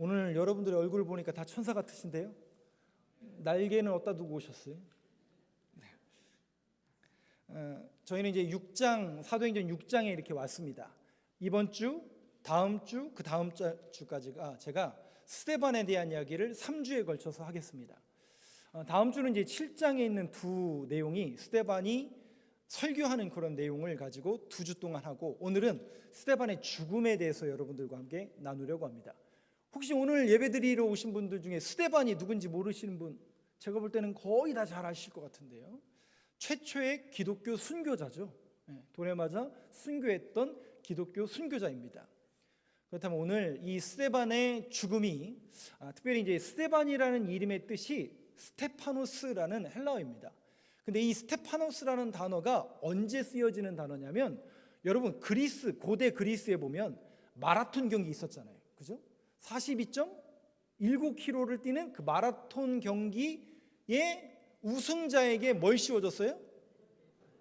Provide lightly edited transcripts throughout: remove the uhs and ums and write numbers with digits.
오늘 여러분들의 얼굴 보니까 다 천사 같으신데요. 날개는 어디다 두고 오셨어요? 저희는 이제 6장, 사도행전 6장에 이렇게 왔습니다. 이번 주, 다음 주, 그 다음 주까지가 제가 스데반에 대한 이야기를 3주에 걸쳐서 하겠습니다. 다음 주는 이제 7장에 있는 두 내용이 스데반이 설교하는 그런 내용을 가지고 2주 동안 하고, 오늘은 스데반의 죽음에 대해서 여러분들과 함께 나누려고 합니다. 혹시 오늘 예배드리러 오신 분들 중에 스데반이 누군지 모르시는 분, 제가 볼 때는 거의 다 잘 아실 것 같은데요. 최초의 기독교 순교자죠. 돌에 맞아 순교했던 기독교 순교자입니다. 그렇다면 오늘 이 스데반의 죽음이, 특별히 이제 스데반이라는 이름의 뜻이 스테파노스라는 헬라어입니다. 근데 이 스테파노스라는 단어가 언제 쓰여지는 단어냐면, 여러분 고대 그리스에 보면 마라톤 경기 있었잖아요. 그죠? 42.19km를 뛰는 그 마라톤 경기의 우승자에게 뭘 씌워줬어요?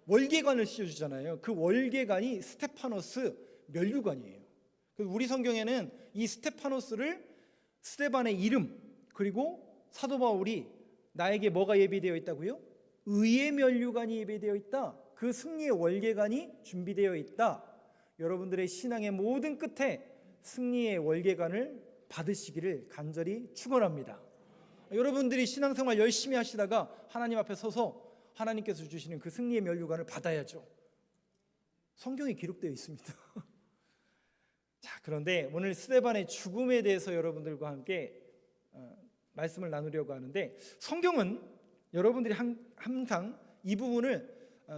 월계관을 씌워주잖아요. 그 월계관이 스테파노스 면류관이에요. 그래서 우리 성경에는 이 스테파노스를 스데반의 이름, 그리고 사도 바울이 나에게 뭐가 예비되어 있다고요? 의의 면류관이 예비되어 있다. 그 승리의 월계관이 준비되어 있다. 여러분들의 신앙의 모든 끝에 승리의 월계관을 받으시기를 간절히 축원합니다. 여러분들이 신앙생활 열심히 하시다가 하나님 앞에 서서 하나님께서 주시는 그 승리의 면류관을 받아야죠. 성경에 기록되어 있습니다. 자, 그런데 오늘 스데반의 죽음에 대해서 여러분들과 함께 말씀을 나누려고 하는데, 성경은 여러분들이 항상 이 부분을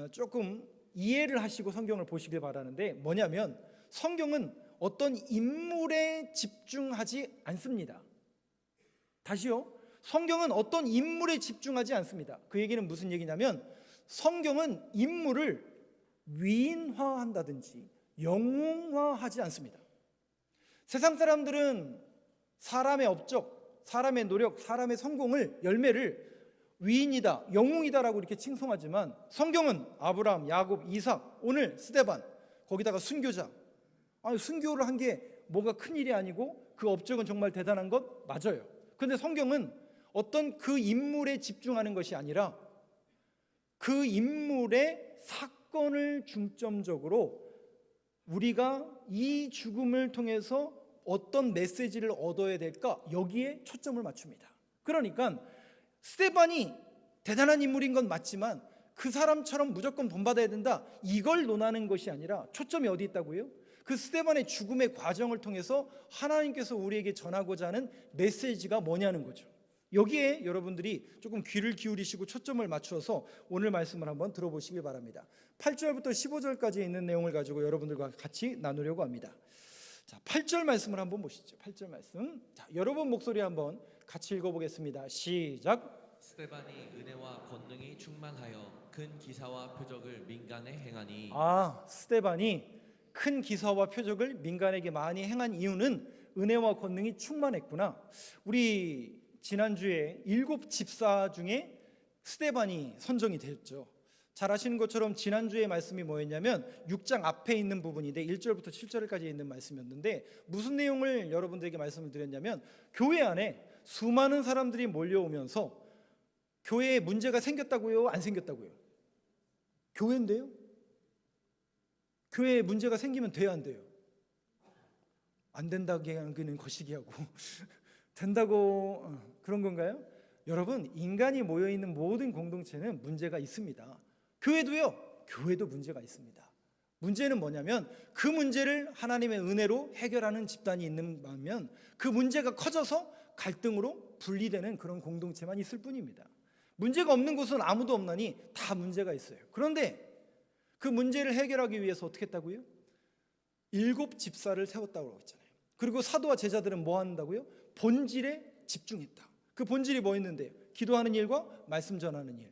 조금 이해를 하시고 성경을 보시길 바라는데, 뭐냐면 성경은 어떤 인물에 집중하지 않습니다. 다시요. 성경은 어떤 인물에 집중하지 않습니다. 그 얘기는 무슨 얘기냐면, 성경은 인물을 위인화한다든지 영웅화하지 않습니다. 세상 사람들은 사람의 업적, 사람의 노력, 사람의 성공을, 열매를 위인이다, 영웅이다라고 이렇게 칭송하지만, 성경은 아브라함, 야곱, 이삭, 오늘 스데반, 거기다가 순교자, 순교를 한 게 뭐가 큰일이 아니고 그 업적은 정말 대단한 것 맞아요. 그런데 성경은 어떤 그 인물에 집중하는 것이 아니라 그 인물의 사건을 중점적으로 우리가 이 죽음을 통해서 어떤 메시지를 얻어야 될까, 여기에 초점을 맞춥니다. 그러니까 스데반이 대단한 인물인 건 맞지만 그 사람처럼 무조건 본받아야 된다, 이걸 논하는 것이 아니라 초점이 어디 있다고요? 그 스데반의 죽음의 과정을 통해서 하나님께서 우리에게 전하고자 하는 메시지가 뭐냐는 거죠. 여기에 여러분들이 조금 귀를 기울이시고 초점을 맞추어서 오늘 말씀을 한번 들어보시길 바랍니다. 8절부터 15절까지 있는 내용을 가지고 여러분들과 같이 나누려고 합니다. 자, 8절 말씀을 한번 보시죠. 8절 말씀. 자, 여러분 목소리 한번 같이 읽어보겠습니다. 시작. 스데반이 은혜와 권능이 충만하여 큰 기사와 표적을 민간에 행하니. 스데반이 큰 기사와 표적을 민간에게 많이 행한 이유는 은혜와 권능이 충만했구나. 우리 지난주에 7 집사 중에 스데반이 선정이 되었죠. 잘 아시는 것처럼 지난주의 말씀이 뭐였냐면 6장 앞에 있는 부분인데 1절부터 7절까지 있는 말씀이었는데, 무슨 내용을 여러분들에게 말씀을 드렸냐면, 교회 안에 수많은 사람들이 몰려오면서 교회에 문제가 생겼다고요? 안 생겼다고요? 교회인데요? 교회에 문제가 생기면 돼야 안 돼요? 안 된다고 하기는 거시기하고 된다고 그런 건가요? 여러분, 인간이 모여있는 모든 공동체는 문제가 있습니다. 교회도요, 교회도 문제가 있습니다. 문제는 뭐냐면 그 문제를 하나님의 은혜로 해결하는 집단이 있는 반면 그 문제가 커져서 갈등으로 분리되는 그런 공동체만 있을 뿐입니다. 문제가 없는 곳은 아무도 없나니 다 문제가 있어요. 그런데 그 문제를 해결하기 위해서 어떻게 했다고요? 7 집사를 세웠다고 했잖아요. 그리고 사도와 제자들은 뭐 한다고요? 본질에 집중했다. 그 본질이 뭐였는데요? 기도하는 일과 말씀 전하는 일.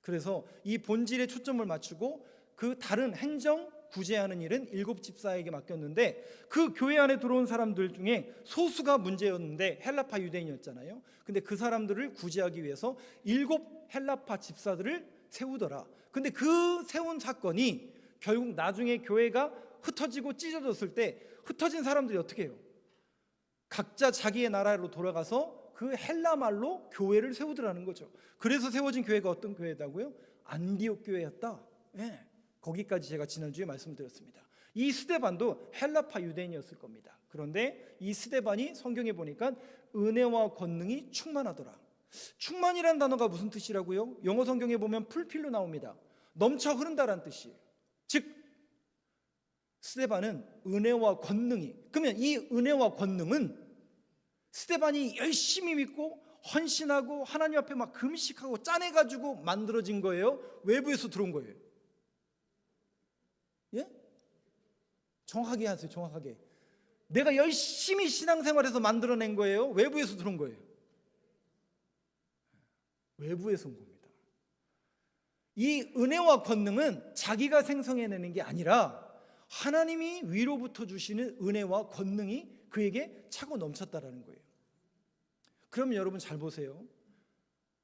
그래서 이 본질에 초점을 맞추고 그 다른 행정 구제하는 일은 7 집사에게 맡겼는데, 그 교회 안에 들어온 사람들 중에 소수가 문제였는데 헬라파 유대인이었잖아요. 근데 그 사람들을 구제하기 위해서 7 헬라파 집사들을 세우더라. 근데 그 세운 사건이 결국 나중에 교회가 흩어지고 찢어졌을 때 흩어진 사람들이 어떻게 해요? 각자 자기의 나라로 돌아가서 그 헬라 말로 교회를 세우더라는 거죠. 그래서 세워진 교회가 어떤 교회다고요? 안디옥 교회였다. 예, 거기까지 제가 지난주에 말씀드렸습니다. 이 스데반도 헬라파 유대인이었을 겁니다. 그런데 이 스데반이 성경에 보니까 은혜와 권능이 충만하더라. 충만이라는 단어가 무슨 뜻이라고요? 영어 성경에 보면 풀필로 나옵니다. 넘쳐 흐른다라는 뜻이에요. 즉 스데반은 은혜와 권능이, 그러면 이 은혜와 권능은 스데반이 열심히 믿고 헌신하고 하나님 앞에 막 금식하고 짜내가지고 만들어진 거예요? 외부에서 들어온 거예요? 예? 정확하게 하세요. 정확하게. 내가 열심히 신앙생활해서 만들어낸 거예요? 외부에서 들어온 거예요? 외부에서 온 겁니다. 이 은혜와 권능은 자기가 생성해내는 게 아니라 하나님이 위로부터 주시는 은혜와 권능이 그에게 차고 넘쳤다라는 거예요. 그럼 여러분 잘 보세요.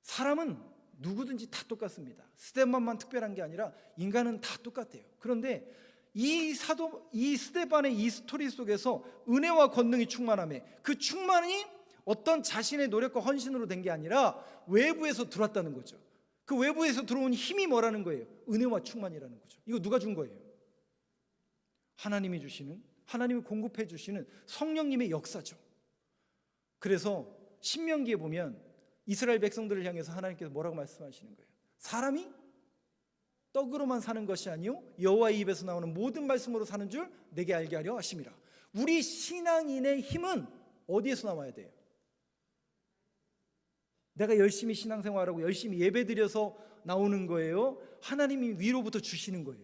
사람은 누구든지 다 똑같습니다. 스데반만 특별한 게 아니라 인간은 다 똑같아요. 그런데 이 스데반의 이 스토리 속에서 은혜와 권능이 충만함에 그 충만이 어떤 자신의 노력과 헌신으로 된 게 아니라 외부에서 들어왔다는 거죠. 그 외부에서 들어온 힘이 뭐라는 거예요? 은혜와 충만이라는 거죠. 이거 누가 준 거예요? 하나님이 주시는, 하나님이 공급해 주시는 성령님의 역사죠. 그래서 신명기에 보면 이스라엘 백성들을 향해서 하나님께서 뭐라고 말씀하시는 거예요? 사람이 떡으로만 사는 것이 아니요 여호와의 입에서 나오는 모든 말씀으로 사는 줄 내게 알게 하려 하심이라. 우리 신앙인의 힘은 어디에서 나와야 돼요? 내가 열심히 신앙생활하고 열심히 예배드려서 나오는 거예요? 하나님이 위로부터 주시는 거예요?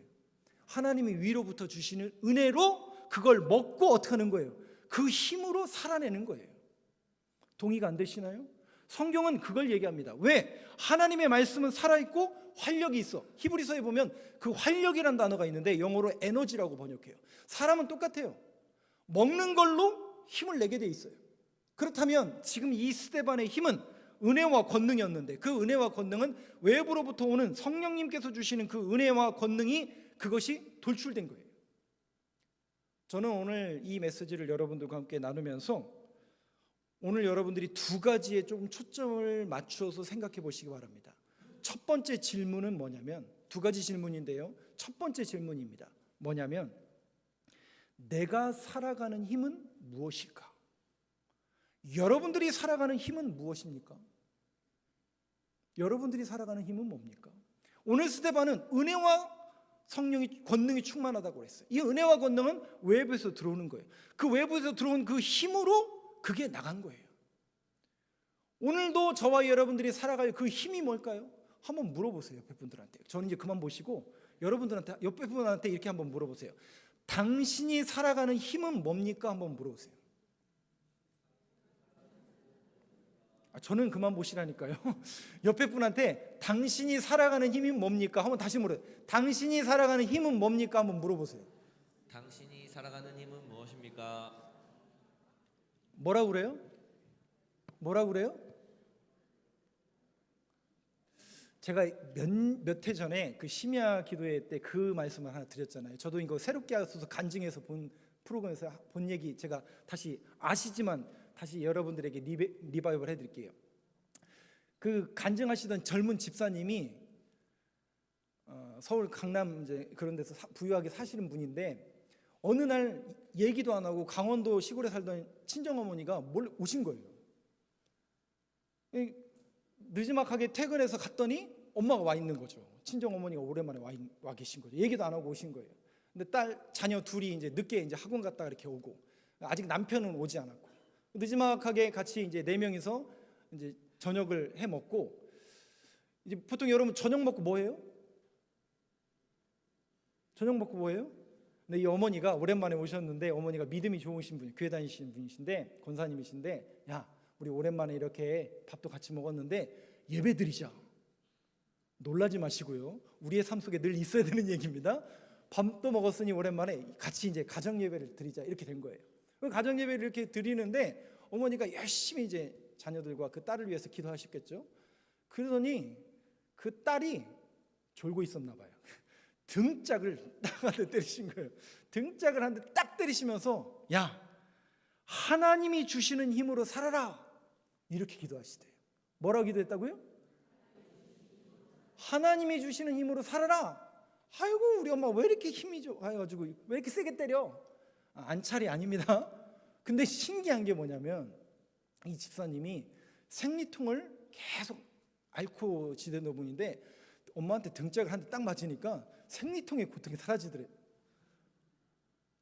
하나님이 위로부터 주시는 은혜로 그걸 먹고 어떻게 하는 거예요? 그 힘으로 살아내는 거예요. 동의가 안 되시나요? 성경은 그걸 얘기합니다. 왜? 하나님의 말씀은 살아있고 활력이 있어. 히브리서에 보면 그 활력이란 단어가 있는데 영어로 에너지라고 번역해요. 사람은 똑같아요. 먹는 걸로 힘을 내게 돼 있어요. 그렇다면 지금 이 스데반의 힘은 은혜와 권능이었는데 그 은혜와 권능은 외부로부터 오는 성령님께서 주시는 그 은혜와 권능이 그것이 돌출된 거예요. 저는 오늘 이 메시지를 여러분들과 함께 나누면서 오늘 여러분들이 두 가지에 조금 초점을 맞추어서 생각해 보시기 바랍니다. 첫 번째 질문은 뭐냐면, 두 가지 질문인데요. 첫 번째 질문입니다. 뭐냐면 내가 살아가는 힘은 무엇일까? 여러분들이 살아가는 힘은 무엇입니까? 여러분들이 살아가는 힘은 뭡니까? 오늘 스데반은 은혜와 성령이 권능이 충만하다고 했어요. 이 은혜와 권능은 외부에서 들어오는 거예요. 그 외부에서 들어온 그 힘으로 그게 나간 거예요. 오늘도 저와 여러분들이 살아갈 그 힘이 뭘까요? 한번 물어보세요. 옆에 분들한테. 저는 이제 그만 보시고 여러분들한테, 옆에 분한테 이렇게 한번 물어보세요. 당신이 살아가는 힘은 뭡니까? 한번 물어보세요. 저는 그만 보시라니까요. 옆에 분한테 당신이 살아가는 힘이 뭡니까? 한번 다시 물어요. 당신이 살아가는 힘은 뭡니까? 한번 물어보세요. 당신이 살아가는 힘은 무엇입니까? 뭐라고 그래요? 뭐라고 그래요? 제가 몇 해 전에 그 심야 기도회 때 그 말씀을 하나 드렸잖아요. 저도 이거 새롭게 하셔서 간증해서 본 프로그램에서 본 얘기 제가 다시 아시지만 다시 여러분들에게 리바이벌 해드릴게요. 그 간증하시던 젊은 집사님이 서울 강남 이제 그런 데서 부유하게 사시는 분인데 어느 날 얘기도 안 하고 강원도 시골에 살던 친정어머니가 몰래 오신 거예요. 늦지막하게 퇴근해서 갔더니 엄마가 와 있는 거죠. 친정어머니가 오랜만에 와 계신 거죠. 얘기도 안 하고 오신 거예요. 근데 자녀 둘이 이제 늦게 이제 학원 갔다가 이렇게 오고 아직 남편은 오지 않았고 늦지막하게 같이 이제 네 명이서 이제 저녁을 해 먹고 이제 보통 여러분 저녁 먹고 뭐 해요? 저녁 먹고 뭐 해요? 근데 이 어머니가 오랜만에 오셨는데 어머니가 믿음이 좋으신 분이 교회 다니시는 분이신데 권사님이신데 야 우리 오랜만에 이렇게 밥도 같이 먹었는데 예배 드리자. 놀라지 마시고요. 우리의 삶 속에 늘 있어야 되는 얘기입니다. 밥도 먹었으니 오랜만에 같이 이제 가정 예배를 드리자 이렇게 된 거예요. 가정 예배를 이렇게 드리는데 어머니가 열심히 이제 자녀들과 그 딸을 위해서 기도하셨겠죠. 그러더니 그 딸이 졸고 있었나 봐요. 등짝을 딱 한 대 때리신 거예요. 등짝을 한 대 딱 때리시면서 야 하나님이 주시는 힘으로 살아라. 이렇게 기도하시대요. 뭐라고 기도했다고요? 하나님이 주시는 힘으로 살아라. 아이고 우리 엄마 왜 이렇게 힘이 좋아가지고 왜 이렇게 세게 때려? 안찰이 아닙니다. 근데 신기한 게 뭐냐면 이 집사님이 생리통을 계속 앓고 지내는 분인데 엄마한테 등짝을 한 대 딱 맞으니까 생리통의 고통이 사라지더래요.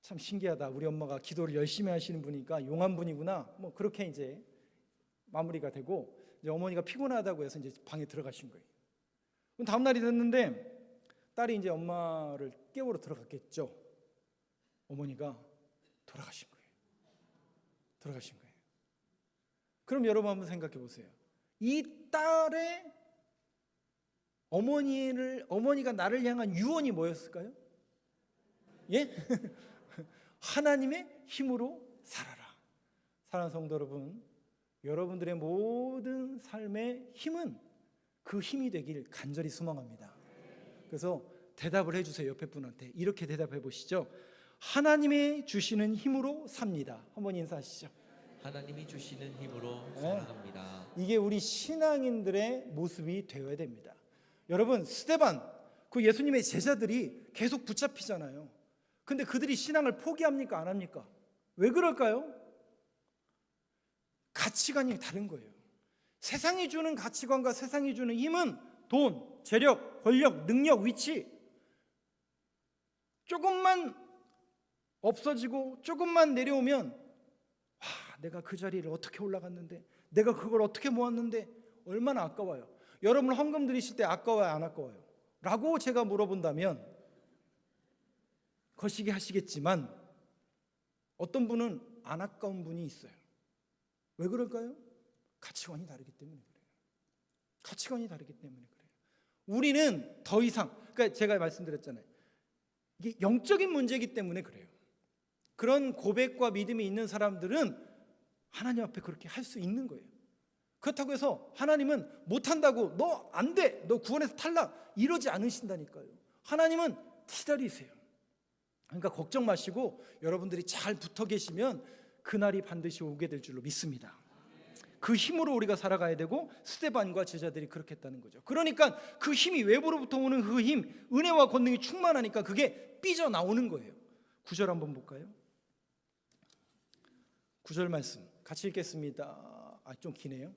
참 신기하다. 우리 엄마가 기도를 열심히 하시는 분이니까 용한 분이구나. 뭐 그렇게 이제 마무리가 되고 이제 어머니가 피곤하다고 해서 이제 방에 들어가신 거예요. 그럼 다음 날이 됐는데 딸이 이제 엄마를 깨우러 들어갔겠죠. 어머니가 돌아가신 거예요. 돌아가신 거예요. 그럼 여러분 한번 생각해 보세요. 이 딸의 어머니가 나를 향한 유언이 뭐였을까요? 예? 하나님의 힘으로 살아라. 사랑하는 성도 여러분, 여러분들의 모든 삶의 힘은 그 힘이 되길 간절히 소망합니다. 그래서 대답을 해주세요. 옆에 분한테 이렇게 대답해 보시죠. 하나님의 주시는 힘으로 삽니다. 한번 인사하시죠. 하나님이 주시는 힘으로 살아갑니다. 이게 우리 신앙인들의 모습이 되어야 됩니다. 여러분, 스데반 그 예수님의 제자들이 계속 붙잡히잖아요. 근데 그들이 신앙을 포기합니까? 안 합니까? 왜 그럴까요? 가치관이 다른 거예요. 세상이 주는 가치관과 세상이 주는 힘은 돈, 재력, 권력, 능력, 위치. 조금만 없어지고 조금만 내려오면 내가 그 자리를 어떻게 올라갔는데, 내가 그걸 어떻게 모았는데 얼마나 아까워요. 여러분 헌금 드리실 때 아까워요, 안 아까워요? 라고 제가 물어본다면 거시기 하시겠지만 어떤 분은 안 아까운 분이 있어요. 왜 그럴까요? 가치관이 다르기 때문에 그래요. 가치관이 다르기 때문에 그래요. 우리는 더 이상, 그러니까 제가 말씀드렸잖아요. 이게 영적인 문제이기 때문에 그래요. 그런 고백과 믿음이 있는 사람들은 하나님 앞에 그렇게 할 수 있는 거예요. 그렇다고 해서 하나님은 못한다고 너 안 돼, 너 구원에서 탈락 이러지 않으신다니까요. 하나님은 기다리세요. 그러니까 걱정 마시고 여러분들이 잘 붙어 계시면 그날이 반드시 오게 될 줄로 믿습니다. 그 힘으로 우리가 살아가야 되고 스데반과 제자들이 그렇게 했다는 거죠. 그러니까 그 힘이 외부로부터 오는 그 힘, 은혜와 권능이 충만하니까 그게 삐져나오는 거예요. 9절 한번 볼까요? 9절 말씀 같이 읽겠습니다. 좀 기네요.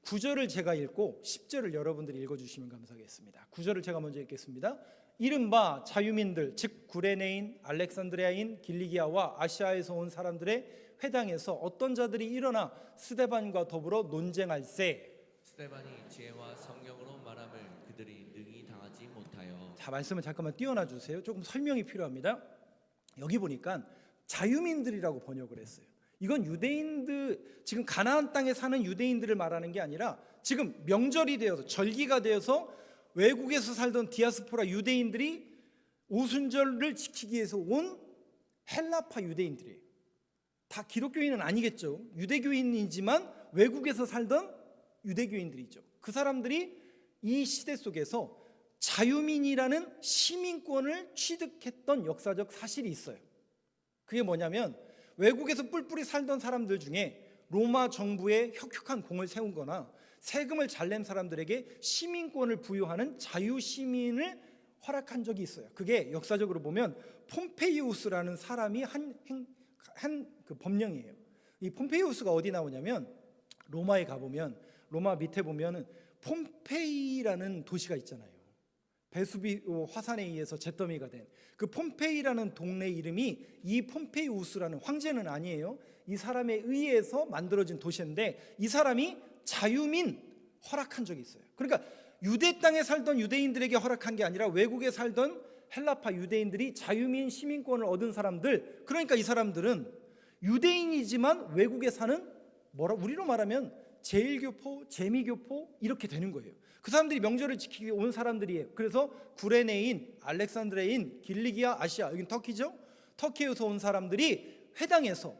9절을 제가 읽고 10절을 여러분들이 읽어주시면 감사하겠습니다. 9절을 제가 먼저 읽겠습니다. 이른바 자유민들, 즉 구레네인, 알렉산드리아인, 길리기아와 아시아에서 온 사람들의 회당에서 어떤 자들이 일어나 스데반과 더불어 논쟁할세. 스데반이 지혜와 성령으로 말함을 그들이 능히 당하지 못하여. 자, 말씀을 잠깐만 띄워놔 주세요. 조금 설명이 필요합니다. 여기 보니까 자유민들이라고 번역을 했어요. 이건 유대인들, 지금 가나안 땅에 사는 유대인들을 말하는 게 아니라 지금 명절이 되어서 절기가 되어서 외국에서 살던 디아스포라 유대인들이 오순절을 지키기 위해서 온 헬라파 유대인들이에요. 다 기독교인은 아니겠죠. 유대교인이지만 외국에서 살던 유대교인들이죠. 그 사람들이 이 시대 속에서 자유민이라는 시민권을 취득했던 역사적 사실이 있어요. 그게 뭐냐면 외국에서 뿔뿔이 살던 사람들 중에 로마 정부에 혁혁한 공을 세운 거나 세금을 잘 낸 사람들에게 시민권을 부여하는 자유시민을 허락한 적이 있어요. 그게 역사적으로 보면 폼페이우스라는 사람이 한 그 법령이에요. 이 폼페이우스가 어디 나오냐면 로마에 가보면 로마 밑에 보면은 폼페이라는 도시가 있잖아요. 베수비오 화산에 의해서 잿더미가 된 그 폼페이라는 동네 이름이 이 폼페이우스라는 황제는 아니에요. 이 사람에 의해서 만들어진 도시인데 이 사람이 자유민 허락한 적이 있어요. 그러니까 유대 땅에 살던 유대인들에게 허락한 게 아니라 외국에 살던 헬라파 유대인들이 자유민 시민권을 얻은 사람들, 그러니까 이 사람들은 유대인이지만 외국에 사는 우리로 말하면 제일교포, 재미교포 이렇게 되는 거예요. 그 사람들이 명절을 지키기 온 사람들이에요. 그래서 구레네인, 알렉산드레인, 길리기아, 아시아, 여긴 터키죠. 터키에서 온 사람들이 회당에서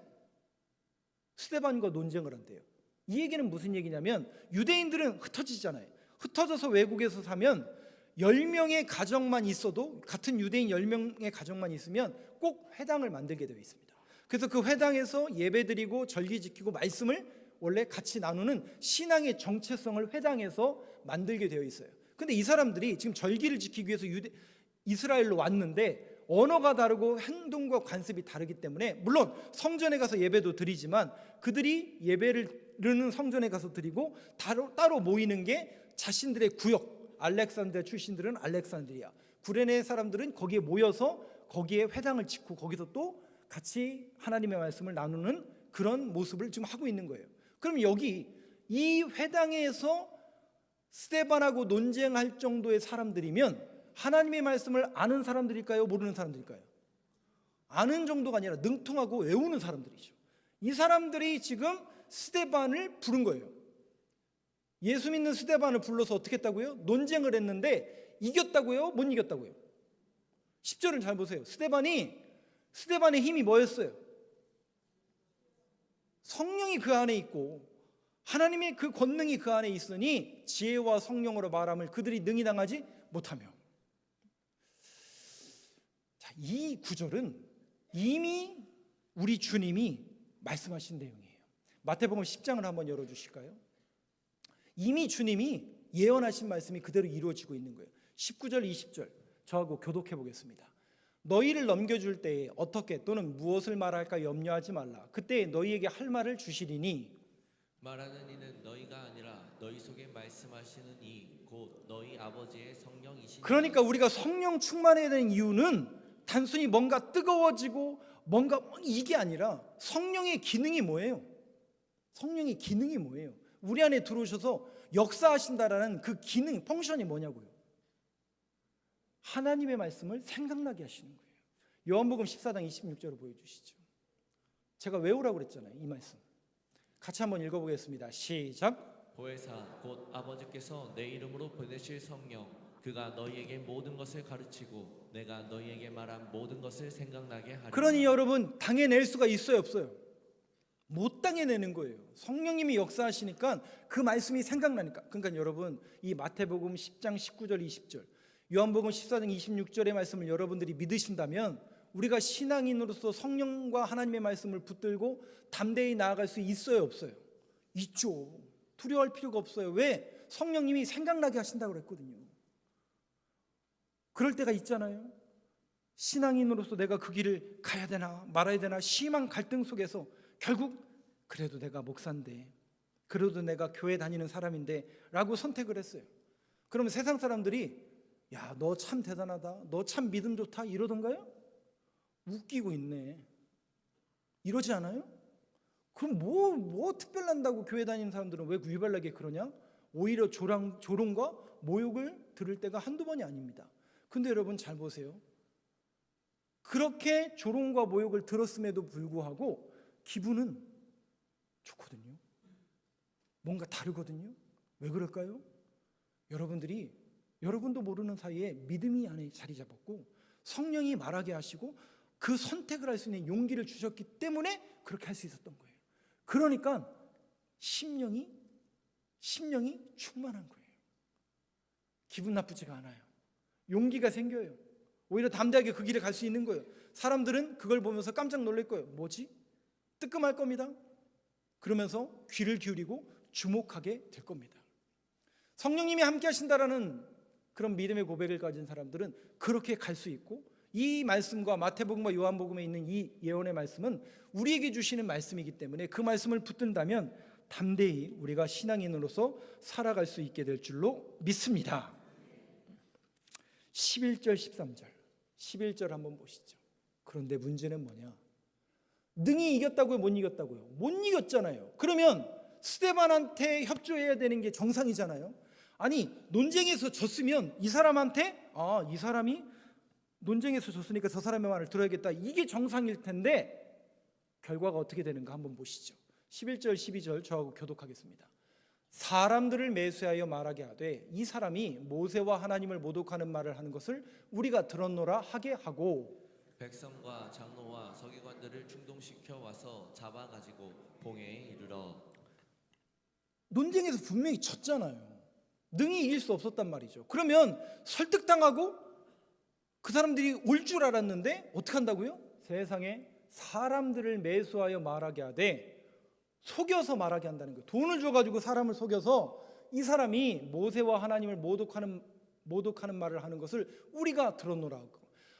스데반과 논쟁을 한대요. 이 얘기는 무슨 얘기냐면 유대인들은 흩어지잖아요. 흩어져서 외국에서 사면 10명의 가정만 있어도 같은 유대인 10명의 가정만 있으면 꼭 회당을 만들게 되어 있습니다. 그래서 그 회당에서 예배드리고 절기 지키고 말씀을 원래 같이 나누는 신앙의 정체성을 회당에서 만들게 되어 있어요. 근데 이 사람들이 지금 절기를 지키기 위해서 이스라엘로 왔는데 언어가 다르고 행동과 관습이 다르기 때문에, 물론 성전에 가서 예배도 드리지만 그들이 예배를 성전에 가서 드리고 따로 모이는 게 자신들의 구역, 알렉산드리아 출신들은 알렉산드리아, 구레네 사람들은 거기에 모여서 거기에 회당을 짓고 거기서 또 같이 하나님의 말씀을 나누는 그런 모습을 지금 하고 있는 거예요. 그럼 여기 이 회당에서 스데반하고 논쟁할 정도의 사람들이면 하나님의 말씀을 아는 사람들일까요? 모르는 사람들일까요? 아는 정도가 아니라 능통하고 외우는 사람들이죠. 이 사람들이 지금 스데반을 부른 거예요. 예수 믿는 스데반을 불러서 어떻게 했다고요? 논쟁을 했는데 이겼다고요? 못 이겼다고요? 10절을 잘 보세요. 스데반의 힘이 뭐였어요? 성령이 그 안에 있고 하나님의 그 권능이 그 안에 있으니 지혜와 성령으로 말함을 그들이 능히 당하지 못하며. 자, 이 구절은 이미 우리 주님이 말씀하신 내용이에요. 마태복음 10장을 한번 열어주실까요? 이미 주님이 예언하신 말씀이 그대로 이루어지고 있는 거예요. 19절 20절 저하고 교독해 보겠습니다. 너희를 넘겨줄 때에 어떻게 또는 무엇을 말할까 염려하지 말라. 그때 너희에게 할 말을 주시리니, 말하는 이는 너희가 아니라 너희 속에 말씀하시는 이 곧 너희 아버지의 성령이시니. 그러니까 우리가 성령 충만해야 되는 이유는 단순히 뭔가 뜨거워지고 뭔가 이게 아니라 성령의 기능이 뭐예요? 성령의 기능이 뭐예요? 우리 안에 들어오셔서 역사하신다라는 그 기능, 펑션이 뭐냐고요? 하나님의 말씀을 생각나게 하시는 거예요. 요한복음 14장 26절을 보여주시죠. 제가 외우라고 그랬잖아요. 이 말씀 같이 한번 읽어보겠습니다. 시작. 보혜사 곧 아버지께서 내 이름으로 보내실 성령 그가 너희에게 모든 것을 가르치고 내가 너희에게 말한 모든 것을 생각나게 하리라. 그러니 여러분 당해낼 수가 있어요, 없어요? 못 당해내는 거예요. 성령님이 역사하시니까 그 말씀이 생각나니까. 그러니까 여러분 이 마태복음 10장 19절 20절 요한복음 14장 26절의 말씀을 여러분들이 믿으신다면 우리가 신앙인으로서 성령과 하나님의 말씀을 붙들고 담대히 나아갈 수 있어요, 없어요? 있죠. 두려워할 필요가 없어요. 왜? 성령님이 생각나게 하신다고 그랬거든요. 그럴 때가 있잖아요. 신앙인으로서 내가 그 길을 가야 되나 말아야 되나 심한 갈등 속에서 결국 그래도 내가 목사인데, 그래도 내가 교회 다니는 사람인데 라고 선택을 했어요. 그러면 세상 사람들이 야, 너 참 대단하다, 너 참 믿음 좋다 이러던가요? 웃기고 있네. 이러지 않아요? 그럼 뭐 특별한다고 교회 다니는 사람들은 왜 유별나게 그러냐? 오히려 조롱과 모욕을 들을 때가 한두 번이 아닙니다. 근데 여러분 잘 보세요. 그렇게 조롱과 모욕을 들었음에도 불구하고 기분은 좋거든요. 뭔가 다르거든요. 왜 그럴까요? 여러분도 모르는 사이에 믿음이 안에 자리 잡았고 성령이 말하게 하시고 그 선택을 할 수 있는 용기를 주셨기 때문에 그렇게 할 수 있었던 거예요. 그러니까 심령이 충만한 거예요. 기분 나쁘지가 않아요. 용기가 생겨요. 오히려 담대하게 그 길에 갈 수 있는 거예요. 사람들은 그걸 보면서 깜짝 놀랄 거예요. 뭐지? 뜨끔할 겁니다. 그러면서 귀를 기울이고 주목하게 될 겁니다. 성령님이 함께 하신다라는 그런 믿음의 고백을 가진 사람들은 그렇게 갈 수 있고, 이 말씀과 마태복음과 요한복음에 있는 이 예언의 말씀은 우리에게 주시는 말씀이기 때문에 그 말씀을 붙든다면 담대히 우리가 신앙인으로서 살아갈 수 있게 될 줄로 믿습니다. 11절 13절 11절 한번 보시죠. 그런데 문제는 뭐냐? 능히 이겼다고요? 못 이겼다고요? 못 이겼잖아요. 그러면 스데반한테 협조해야 되는 게 정상이잖아요. 아니 논쟁에서 졌으면 이 사람한테 이 사람이 논쟁에서 졌으니까 저 사람의 말을 들어야겠다, 이게 정상일 텐데 결과가 어떻게 되는가 한번 보시죠. 11절 12절 저하고 교독하겠습니다. 사람들을 매수하여 말하게 하되 이 사람이 모세와 하나님을 모독하는 말을 하는 것을 우리가 들었노라 하게 하고 백성과 장로와 서기관들을 충동시켜 와서 잡아가지고 공회에 이르러. 논쟁에서 분명히 졌잖아요. 능히 이길 수 없었단 말이죠. 그러면 설득당하고 그 사람들이 올 줄 알았는데 어떻게 한다고요? 세상에 사람들을 매수하여 말하게 하되 속여서 말하게 한다는 거예요. 돈을 줘가지고 사람을 속여서 이 사람이 모세와 하나님을 모독하는 말을 하는 것을 우리가 들었노라고.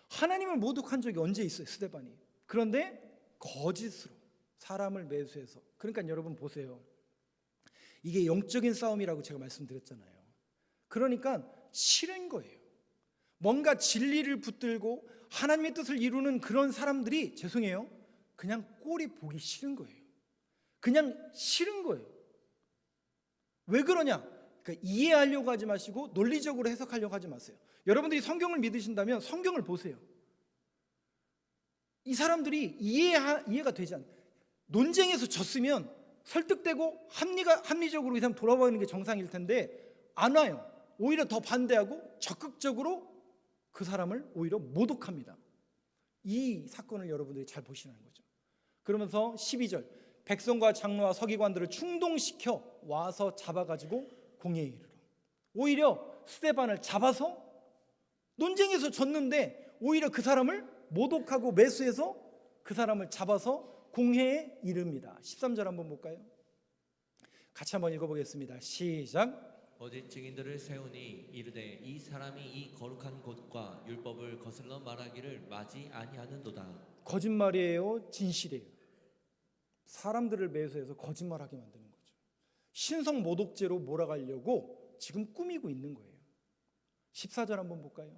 하나님을 모독한 적이 언제 있어요, 스데반이? 그런데 거짓으로 사람을 매수해서. 그러니까 여러분 보세요. 이게 영적인 싸움이라고 제가 말씀드렸잖아요. 그러니까 싫은 거예요. 뭔가 진리를 붙들고 하나님의 뜻을 이루는 그런 사람들이 죄송해요, 그냥 꼴이 보기 싫은 거예요. 그냥 싫은 거예요. 왜 그러냐? 그러니까 이해하려고 하지 마시고 논리적으로 해석하려고 하지 마세요. 여러분들이 성경을 믿으신다면 성경을 보세요. 이 사람들이 이해가 되지 않아요. 논쟁에서 졌으면 설득되고 합리적으로 이 사람 돌아가는 게 정상일 텐데 안 와요. 오히려 더 반대하고 적극적으로 그 사람을 오히려 모독합니다. 이 사건을 여러분들이 잘 보시는 거죠. 그러면서 12절, 백성과 장로와 서기관들을 충동시켜 와서 잡아가지고 공회에 이르러. 오히려 스데반을 잡아서 논쟁에서 졌는데 오히려 그 사람을 모독하고 매수해서 그 사람을 잡아서 공회에 이릅니다. 13절 한번 볼까요? 같이 한번 읽어보겠습니다. 시작. 거짓 증인들을 세우니 이르되 이 사람이 이 거룩한 곳과 율법을 거슬러 말하기를 마지 아니하는도다. 거짓말이에요, 진실이에요? 사람들을 매수해서 거짓말하게 만드는 거죠. 신성 모독죄로 몰아가려고 지금 꾸미고 있는 거예요. 14절 한번 볼까요?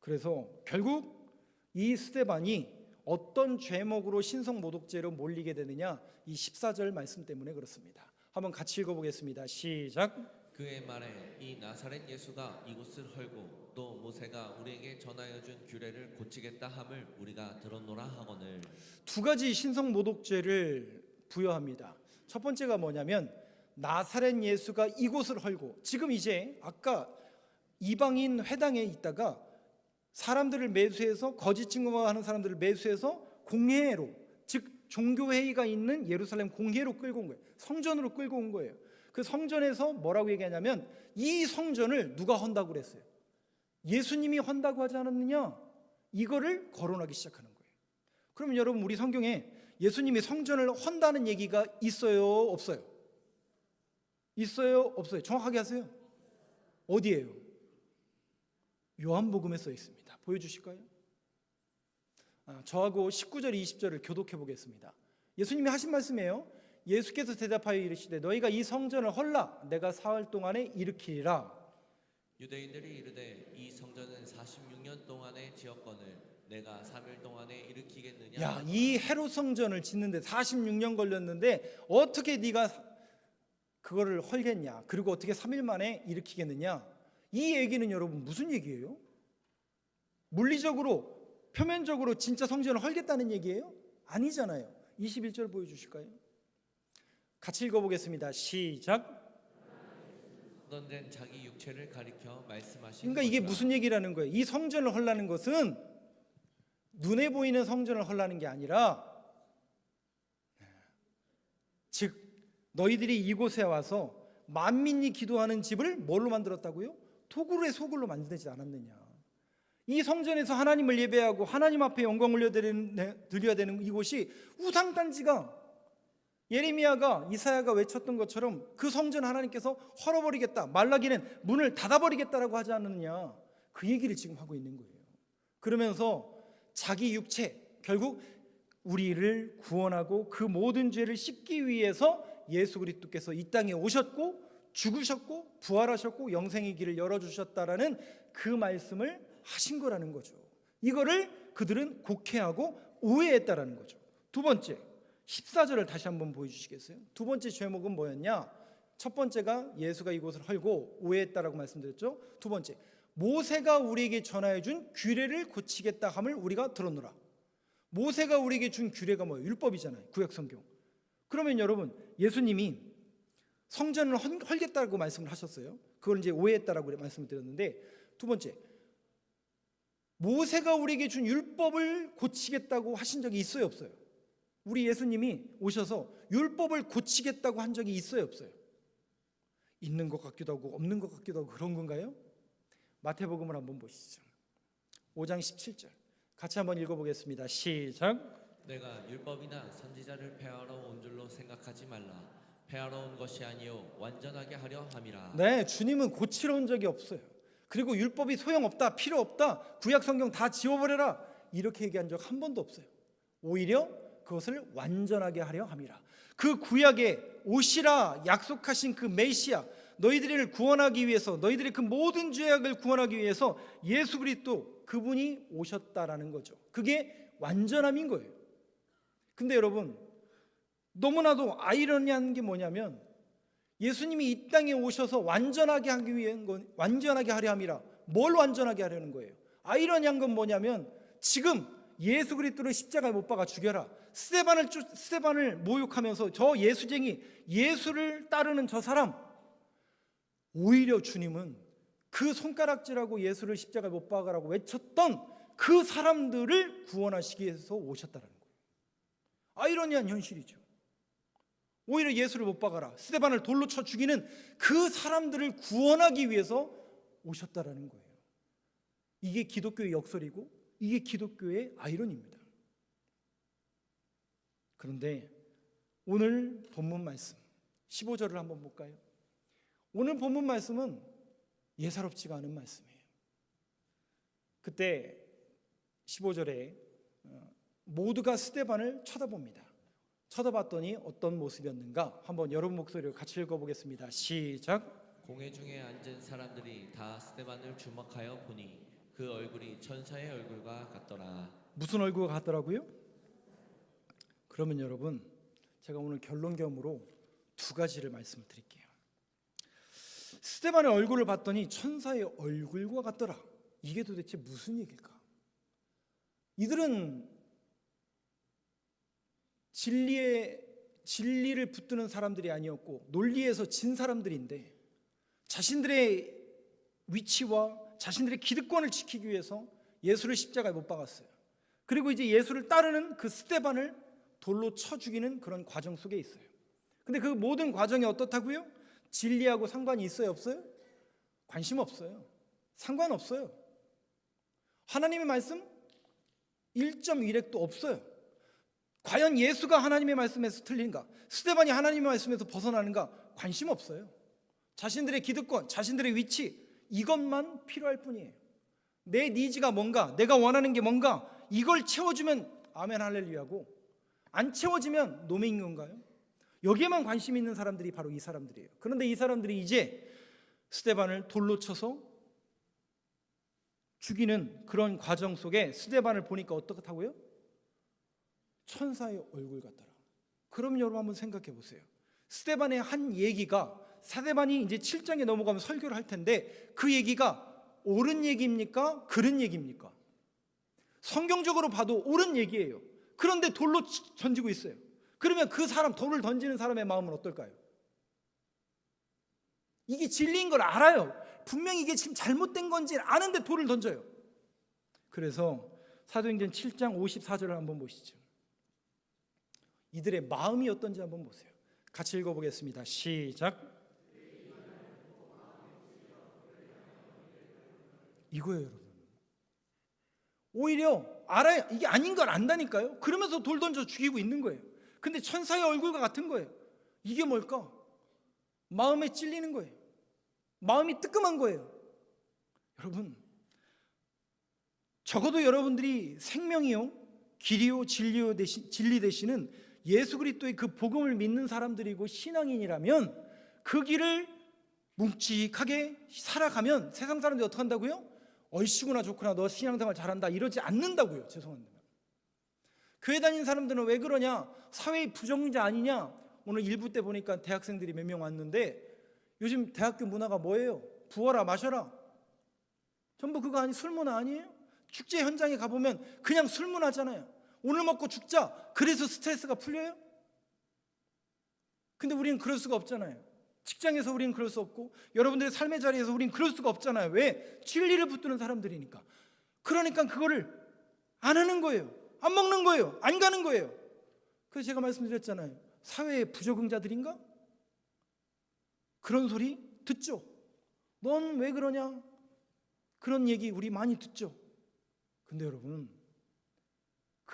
그래서 결국 이 스데반이 어떤 죄목으로 신성 모독죄로 몰리게 되느냐, 이 14절 말씀 때문에 그렇습니다. 한번 같이 읽어보겠습니다. 시작. 그의 말에 이 나사렛 예수가 이곳을 헐고 또 모세가 우리에게 전하여 준 규례를 고치겠다 함을 우리가 들었노라 하거늘. 두 가지 신성 모독죄를 부여합니다. 첫 번째가 뭐냐면 나사렛 예수가 이곳을 헐고, 지금 이제 아까 이방인 회당에 있다가 사람들을 매수해서 거짓 증거하는 사람들을 매수해서 공회로, 즉 종교회의가 있는 예루살렘 공회로 끌고 온 거예요. 성전으로 끌고 온 거예요. 그 성전에서 뭐라고 얘기하냐면 이 성전을 누가 헌다고 그랬어요? 예수님이 헌다고 하지 않았느냐? 이거를 거론하기 시작하는 거예요. 그러면 여러분, 우리 성경에 예수님이 성전을 헌다는 얘기가 있어요, 없어요? 있어요, 없어요? 정확하게 하세요. 어디예요? 요한복음에 써 있습니다. 보여주실까요? 저하고 19절 20절을 교독해 보겠습니다. 예수님이 하신 말씀이에요. 예수께서 대답하여 이르시되 너희가 이 성전을 헐라 내가 사흘 동안에 일으키리라. 유대인들이 이르되 이 성전은 46년 동안에 지었거늘 내가 3일 동안에 일으키겠느냐. 야, 이 헤롯 성전을 짓는데 46년 걸렸는데 어떻게 네가 그거를 헐겠냐? 그리고 어떻게 3일 만에 일으키겠느냐? 이 얘기는 여러분 무슨 얘기예요? 물리적으로 표면적으로 진짜 성전을 헐겠다는 얘기예요? 아니잖아요. 21절 보여주실까요? 같이 읽어보겠습니다. 시작. 헛된 자기 육체를 가리켜 말씀하신 그러니까 이게 것이라. 무슨 얘기라는 거예요? 이 성전을 헐라는 것은 눈에 보이는 성전을 헐라는 게 아니라, 즉 너희들이 이곳에 와서 만민이 기도하는 집을 뭘로 만들었다고요? 토굴의 소굴로 만들지 않았느냐. 이 성전에서 하나님을 예배하고 하나님 앞에 영광을 드려야 되는 이곳이 우상단지가, 예레미야가 이사야가 외쳤던 것처럼 그 성전 하나님께서 헐어버리겠다, 말라기는 문을 닫아버리겠다라고 하지 않느냐. 그 얘기를 지금 하고 있는 거예요. 그러면서 자기 육체, 결국 우리를 구원하고 그 모든 죄를 씻기 위해서 예수 그리스도께서 이 땅에 오셨고 죽으셨고 부활하셨고 영생의 길을 열어주셨다라는 그 말씀을 하신 거라는 거죠. 이거를 그들은 곡해하고 오해했다라는 거죠. 두 번째, 14절을 다시 한번 보여주시겠어요? 두 번째 죄목은 뭐였냐? 첫 번째가 예수가 이곳을 헐고 오해했다라고 말씀드렸죠. 두 번째, 모세가 우리에게 전하여 준 규례를 고치겠다 함을 우리가 들었노라. 모세가 우리에게 준 규례가 뭐예요? 율법이잖아요. 구약성경. 그러면 여러분, 예수님이 성전을 헐겠다고 말씀을 하셨어요. 그걸 이제 오해했다라고 말씀을 드렸는데, 두 번째, 모세가 우리에게 준 율법을 고치겠다고 하신 적이 있어요, 없어요? 우리 예수님이 오셔서 율법을 고치겠다고 한 적이 있어요, 없어요? 있는 것 같기도 하고 없는 것 같기도 하고 그런 건가요? 마태복음을 한번 보시죠. 5장 17절 같이 한번 읽어보겠습니다. 시작. 내가 율법이나 선지자를 폐하러 온 줄로 생각하지 말라. 폐하러 온 것이 아니요 완전하게 하려 함이라. 네, 주님은 고치러 온 적이 없어요. 그리고 율법이 소용없다, 필요 없다, 구약 성경 다 지워버려라 이렇게 얘기한 적 한 번도 없어요. 오히려 그것을 완전하게 하려 함이라. 그 구약에 오시라 약속하신 그 메시아, 너희들을 구원하기 위해서, 너희들의 그 모든 죄악을 구원하기 위해서 예수 그리스도 그분이 오셨다라는 거죠. 그게 완전함인 거예요. 근데 여러분, 너무나도 아이러니한 게 뭐냐면 예수님이 이 땅에 오셔서 완전하게 하기 위한 건, 완전하게 하려 함이라. 뭘 완전하게 하려는 거예요? 아이러니한 건 뭐냐면 지금 예수 그리스도를 십자가에 못 박아 죽여라, 스데반을 모욕하면서 저 예수쟁이, 예수를 따르는 저 사람, 오히려 주님은 그 손가락질하고 예수를 십자가에 못 박으라고 외쳤던 그 사람들을 구원하시기 위해서 오셨다는 거예요. 아이러니한 현실이죠. 오히려 예수를 못 박아라, 스데반을 돌로 쳐 죽이는 그 사람들을 구원하기 위해서 오셨다라는 거예요. 이게 기독교의 역설이고 이게 기독교의 아이러니입니다. 그런데 오늘 본문 말씀 15절을 한번 볼까요? 오늘 본문 말씀은 예사롭지가 않은 말씀이에요. 그때 15절에 모두가 스데반을 쳐다봅니다. 쳐다봤더니 어떤 모습이었는가? 한번 여러분 목소리로 같이 읽어보겠습니다. 시작. 공회 중에 앉은 사람들이 다 스데반을 주목하여 보니 그 얼굴이 천사의 얼굴과 같더라. 무슨 얼굴과 같더라고요? 그러면 여러분, 제가 오늘 결론겸으로 두 가지를 말씀드릴게요. 스데반의 얼굴을 봤더니 천사의 얼굴과 같더라. 이게 도대체 무슨 얘기일까? 이들은 진리를 붙드는 사람들이 아니었고 논리에서 진 사람들인데 자신들의 위치와 자신들의 기득권을 지키기 위해서 예수를 십자가에 못 박았어요. 그리고 이제 예수를 따르는 그 스데반을 돌로 쳐 죽이는 그런 과정 속에 있어요. 근데 그 모든 과정이 어떻다고요? 진리하고 상관이 있어요, 없어요? 관심 없어요. 상관없어요. 하나님의 말씀 1.1핵도 없어요. 과연 예수가 하나님의 말씀에서 틀린가? 스데반이 하나님의 말씀에서 벗어나는가? 관심 없어요. 자신들의 기득권, 자신들의 위치, 이것만 필요할 뿐이에요. 내 니즈가 뭔가, 내가 원하는 게 뭔가, 이걸 채워주면 아멘 할렐루야고, 안 채워지면 노매인 건가요? 여기에만 관심 있는 사람들이 바로 이 사람들이에요. 그런데 이 사람들이 이제 스데반을 돌로 쳐서 죽이는 그런 과정 속에 스데반을 보니까 어떻다고요? 천사의 얼굴 같더라. 그럼 여러분 한번 생각해 보세요. 스데반의 한 얘기가, 스데반이 이제 7장에 넘어가면 설교를 할 텐데 그 얘기가 옳은 얘기입니까? 그른 얘기입니까? 성경적으로 봐도 옳은 얘기예요. 그런데 돌로 던지고 있어요. 그러면 그 사람, 돌을 던지는 사람의 마음은 어떨까요? 이게 진리인 걸 알아요. 분명히 이게 지금 잘못된 건지 아는데 돌을 던져요. 그래서 사도행전 7장 54절을 한번 보시죠. 이들의 마음이 어떤지 한번 보세요. 같이 읽어보겠습니다. 시작. 이거예요, 여러분. 오히려 알아요. 이게 아닌 걸 안다니까요. 그러면서 돌 던져 죽이고 있는 거예요. 근데 천사의 얼굴과 같은 거예요. 이게 뭘까? 마음에 찔리는 거예요. 마음이 뜨끔한 거예요. 여러분, 적어도 여러분들이 생명이요, 길이요, 진리 되시는 예수 그리스도의 그 복음을 믿는 사람들이고 신앙인이라면 그 길을 묵직하게 살아가면 세상 사람들이 어떻게 한다고요? 얼씨구나 좋구나, 너 신앙생활 잘한다, 이러지 않는다고요. 죄송합니다. 교회 다니는 사람들은 왜 그러냐? 사회의 부정자 아니냐? 오늘 일부 때 보니까 대학생들이 몇 명 왔는데 요즘 대학교 문화가 뭐예요? 부어라 마셔라. 전부 그거 아니, 술 문화 아니에요? 축제 현장에 가보면 그냥 술 문화잖아요. 오늘 먹고 죽자, 그래서 스트레스가 풀려요? 근데 우리는 그럴 수가 없잖아요. 직장에서 우리는 그럴 수 없고 여러분들의 삶의 자리에서 우리는 그럴 수가 없잖아요. 왜? 진리를 붙드는 사람들이니까. 그러니까 그거를 안 하는 거예요. 안 먹는 거예요. 안 가는 거예요. 그래서 제가 말씀드렸잖아요. 사회의 부적응자들인가? 그런 소리 듣죠. 넌 왜 그러냐? 그런 얘기 우리 많이 듣죠. 근데 여러분,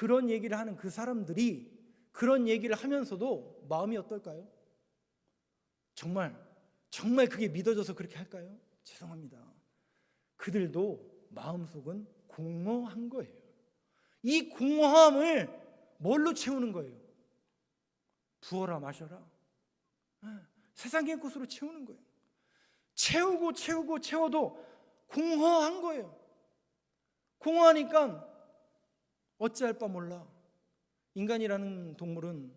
그런 얘기를 하는 그 사람들이 그런 얘기를 하면서도 마음이 어떨까요? 정말 그게 믿어져서 그렇게 할까요? 죄송합니다. 그들도 마음속은 공허한 거예요. 이 공허함을 뭘로 채우는 거예요? 부어라 마셔라. 세상의 것으로 채우는 거예요. 채워도 공허한 거예요. 공허하니까 어찌할 바 몰라. 인간이라는 동물은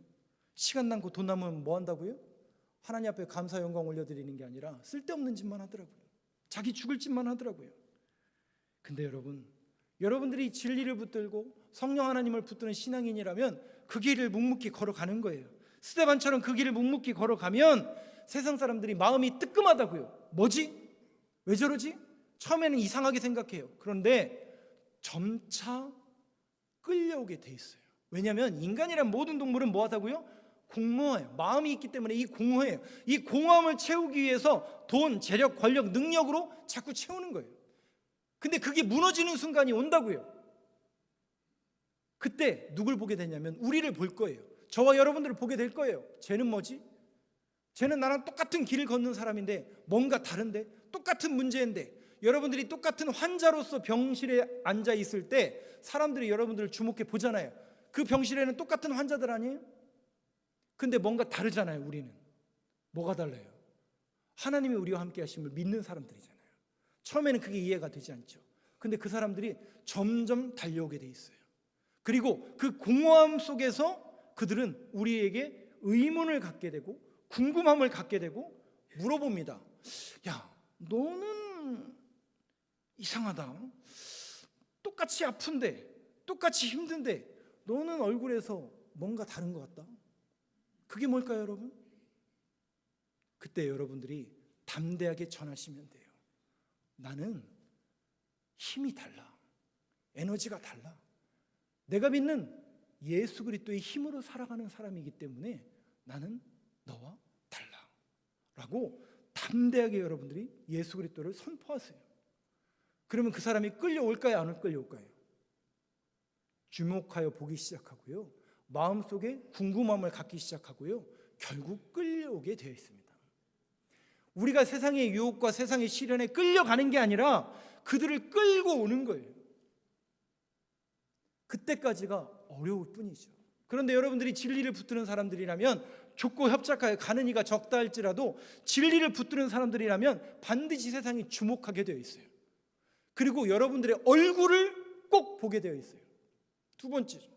시간 남고 돈 남으면 뭐 한다고요? 하나님 앞에 감사 영광 올려드리는 게 아니라 쓸데없는 짓만 하더라고요. 자기 죽을 짓만 하더라고요. 근데 여러분들이 진리를 붙들고 성령 하나님을 붙드는 신앙인이라면 그 길을 묵묵히 걸어가는 거예요. 스데반처럼 그 길을 묵묵히 걸어가면 세상 사람들이 마음이 뜨끔하다고요. 뭐지? 왜 저러지? 처음에는 이상하게 생각해요. 그런데 점차 끌려오게 돼 있어요. 왜냐하면 인간이란 모든 동물은 뭐 하다고요? 공허해요. 마음이 있기 때문에 이 공허해요. 이 공허함을 채우기 위해서 돈, 재력, 권력, 능력으로 자꾸 채우는 거예요. 근데 그게 무너지는 순간이 온다고요. 그때 누굴 보게 되냐면 우리를 볼 거예요. 저와 여러분들을 보게 될 거예요. 쟤는 뭐지? 쟤는 나랑 똑같은 길을 걷는 사람인데 뭔가 다른데? 똑같은 문제인데 여러분들이 똑같은 환자로서 병실에 앉아 있을 때 사람들이 여러분들을 주목해 보잖아요. 그 병실에는 똑같은 환자들 아니에요? 근데 뭔가 다르잖아요. 우리는 뭐가 달라요? 하나님이 우리와 함께 하심을 믿는 사람들이잖아요. 처음에는 그게 이해가 되지 않죠. 근데 그 사람들이 점점 달려오게 돼 있어요. 그리고 그 공허함 속에서 그들은 우리에게 의문을 갖게 되고 궁금함을 갖게 되고 물어봅니다. 야, 너는 이상하다. 똑같이 아픈데 똑같이 힘든데 너는 얼굴에서 뭔가 다른 것 같다. 그게 뭘까요, 여러분? 그때 여러분들이 담대하게 전하시면 돼요. 나는 힘이 달라. 에너지가 달라. 내가 믿는 예수 그리스도의 힘으로 살아가는 사람이기 때문에 나는 너와 달라. 라고 담대하게 여러분들이 예수 그리스도를 선포하세요. 그러면 그 사람이 끌려올까요? 안 끌려올까요? 주목하여 보기 시작하고요. 마음속에 궁금함을 갖기 시작하고요. 결국 끌려오게 되어 있습니다. 우리가 세상의 유혹과 세상의 시련에 끌려가는 게 아니라 그들을 끌고 오는 거예요. 그때까지가 어려울 뿐이죠. 그런데 여러분들이 진리를 붙드는 사람들이라면 좁고 협착하여 가는 이가 적다 할지라도 진리를 붙드는 사람들이라면 반드시 세상이 주목하게 되어 있어요. 그리고 여러분들의 얼굴을 꼭 보게 되어 있어요. 두 번째죠.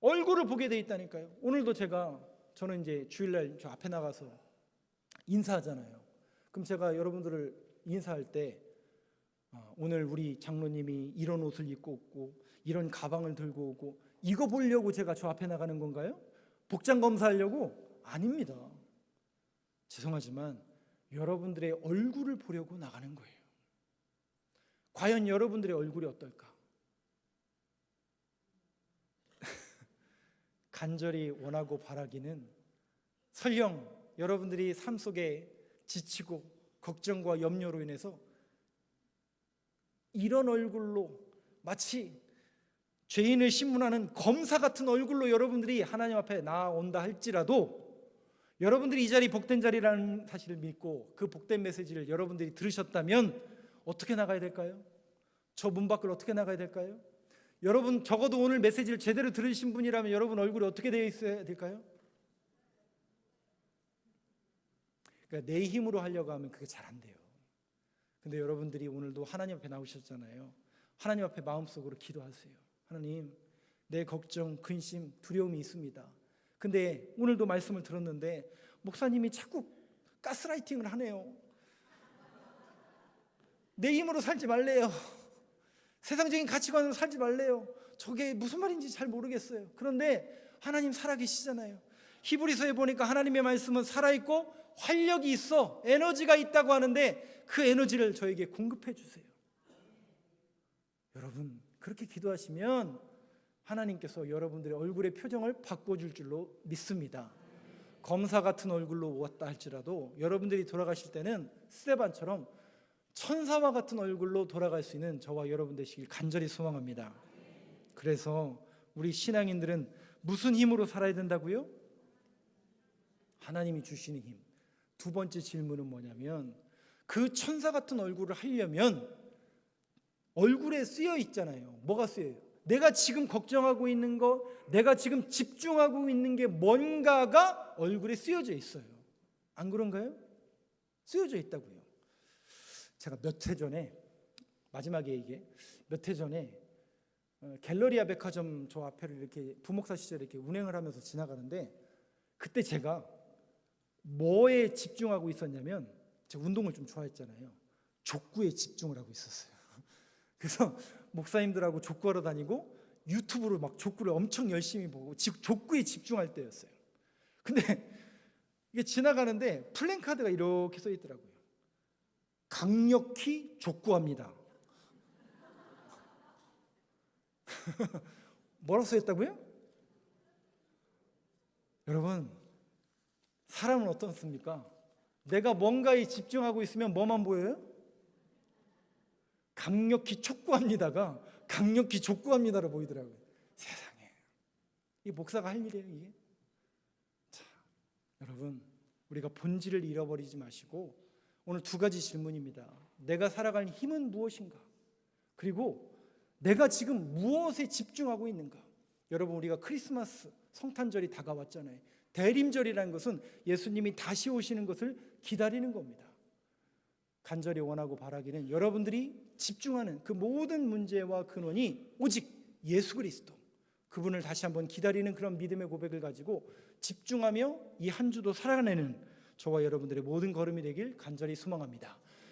얼굴을 보게 되어 있다니까요. 오늘도 저는 이제 주일날 저 앞에 나가서 인사하잖아요. 그럼 제가 여러분들을 인사할 때 오늘 우리 장로님이 이런 옷을 입고 오고 이런 가방을 들고 오고 이거 보려고 제가 저 앞에 나가는 건가요? 복장 검사하려고? 아닙니다. 죄송하지만 여러분들의 얼굴을 보려고 나가는 거예요. 과연 여러분들의 얼굴이 어떨까? 간절히 원하고 바라기는 설령 여러분들이 삶 속에 지치고 걱정과 염려로 인해서 이런 얼굴로 마치 죄인을 신문하는 검사 같은 얼굴로 여러분들이 하나님 앞에 나아온다 할지라도 여러분들이 이 자리 복된 자리라는 사실을 믿고 그 복된 메시지를 여러분들이 들으셨다면 어떻게 나가야 될까요? 저 문 밖을 어떻게 나가야 될까요? 여러분 적어도 오늘 메시지를 제대로 들으신 분이라면 여러분 얼굴이 어떻게 되어 있어야 될까요? 그러니까 내 힘으로 하려고 하면 그게 잘 안 돼요. 근데 여러분들이 오늘도 하나님 앞에 나오셨잖아요. 하나님 앞에 마음속으로 기도하세요. 하나님, 내 걱정, 근심, 두려움이 있습니다. 근데 오늘도 말씀을 들었는데 목사님이 자꾸 가스라이팅을 하네요. 내 힘으로 살지 말래요. 세상적인 가치관으로 살지 말래요. 저게 무슨 말인지 잘 모르겠어요. 그런데 하나님 살아계시잖아요. 히브리서에 보니까 하나님의 말씀은 살아있고 활력이 있어, 에너지가 있다고 하는데 그 에너지를 저에게 공급해 주세요. 여러분 그렇게 기도하시면 하나님께서 여러분들의 얼굴의 표정을 바꿔줄 줄로 믿습니다. 검사 같은 얼굴로 왔다 할지라도 여러분들이 돌아가실 때는 스데반처럼 천사와 같은 얼굴로 돌아갈 수 있는 저와 여러분 되시길 간절히 소망합니다. 그래서 우리 신앙인들은 무슨 힘으로 살아야 된다고요? 하나님이 주시는 힘. 두 번째 질문은 뭐냐면 그 천사 같은 얼굴을 하려면 얼굴에 쓰여 있잖아요. 뭐가 쓰여요? 내가 지금 걱정하고 있는 거, 내가 지금 집중하고 있는 게 뭔가가 얼굴에 쓰여져 있어요. 안 그런가요? 쓰여져 있다고요. 제가 몇 해 전에, 마지막에 이게 몇 해 전에 갤러리아 백화점 저 앞에를 이렇게 부목사 시절에 이렇게 운행을 하면서 지나가는데, 그때 제가 뭐에 집중하고 있었냐면, 제가 운동을 좀 좋아했잖아요. 족구에 집중을 하고 있었어요. 그래서 목사님들하고 족구하러 다니고 유튜브로 막 족구를 엄청 열심히 보고 족구에 집중할 때였어요. 근데 이게 지나가는데 플랜카드가 이렇게 써 있더라고요. 강력히 족구합니다. 뭐라고 써 있다고요? 여러분, 사람은 어떻습니까? 내가 뭔가에 집중하고 있으면 뭐만 보여요? 강력히 촉구합니다가 강력히 족구합니다로 보이더라고요. 세상에, 이 목사가 할 일이에요 이게? 자, 여러분, 우리가 본질을 잃어버리지 마시고 오늘 두 가지 질문입니다. 내가 살아갈 힘은 무엇인가? 그리고 내가 지금 무엇에 집중하고 있는가? 여러분, 우리가 크리스마스 성탄절이 다가왔잖아요. 대림절이라는 것은 예수님이 다시 오시는 것을 기다리는 겁니다. 간절히 원하고 바라기는 여러분들이 집중하는 그 모든 문제와 근원이 오직 예수 그리스도, 그분을 다시 한번 기다리는 그런 믿음의 고백을 가지고 집중하며 이 한 주도 살아내는 저와 여러분들의 모든 걸음이 되길 간절히 소망합니다.